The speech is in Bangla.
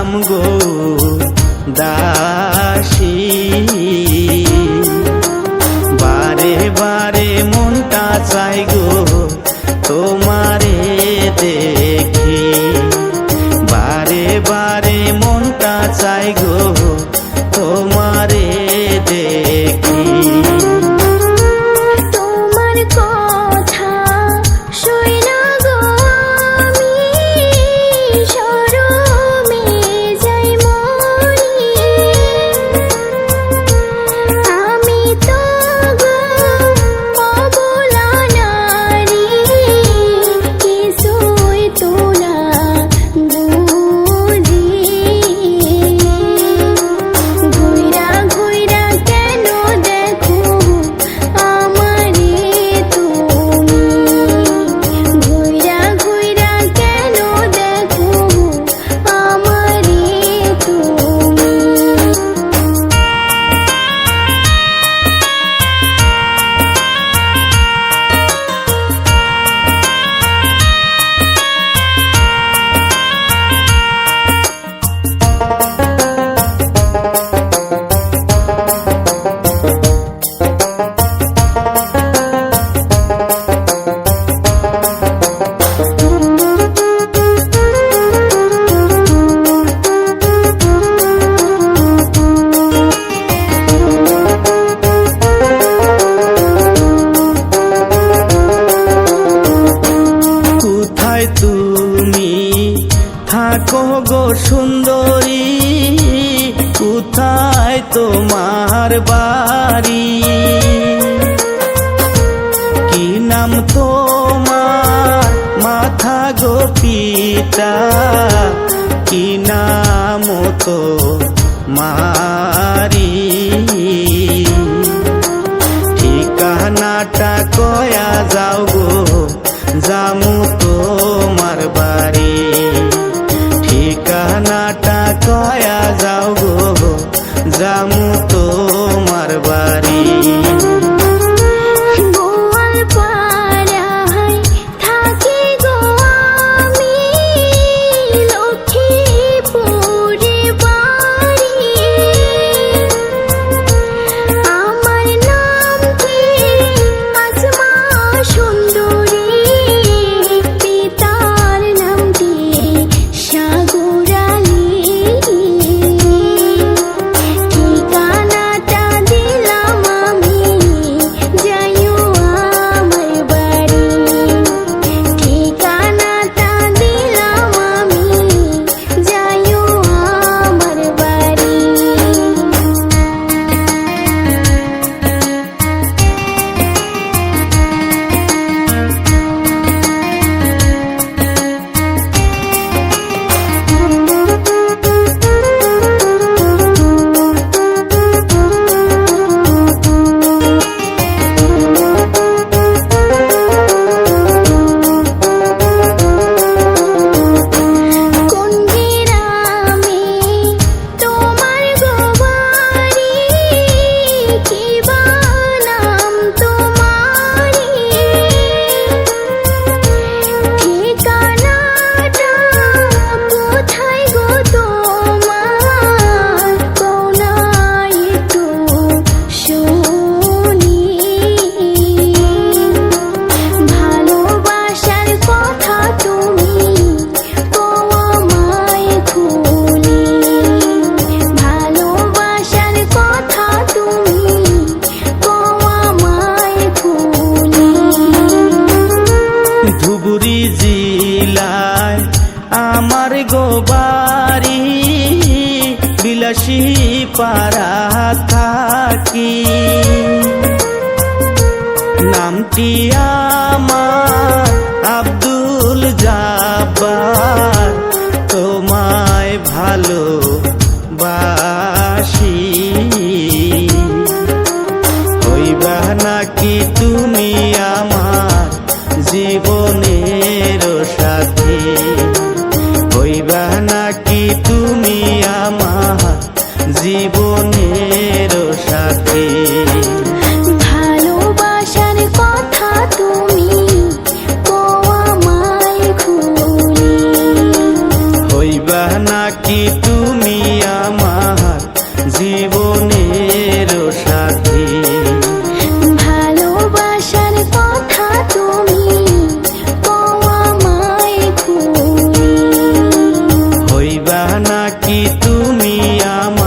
নাম গো দাসী। বারে বারে মনটা চাই গো তোমারে দেখি, বারে বারে মনটা চাই গো তোমারে দেখি। তুমি থাকো গো সুন্দরী, কোথায় তোমার বাড়ি? কি নাম তোমার মাথা গো পিতা, কি নাম তো মারি? ঠিকানাটা কয়া যাও গো জামু তোমার বাড়ি, ঠিকানাটা কয়া যাও গো জামু তোমার বাড়ি। ধুবুরি জিলায় আমার গো বাড়ি, বিলাসী পাড়া থাকি। নামটি আমার আব্দুল জাব্বার, তোমায় ভালোবাসি। হইবা নাকি তুমি আমার জীবনের সাথী, হইবা নাকি তুমি আমার জীবনের সাথী। ভালোবাসার কথা তুমি হইবা নাকি তুমি তুমি আমার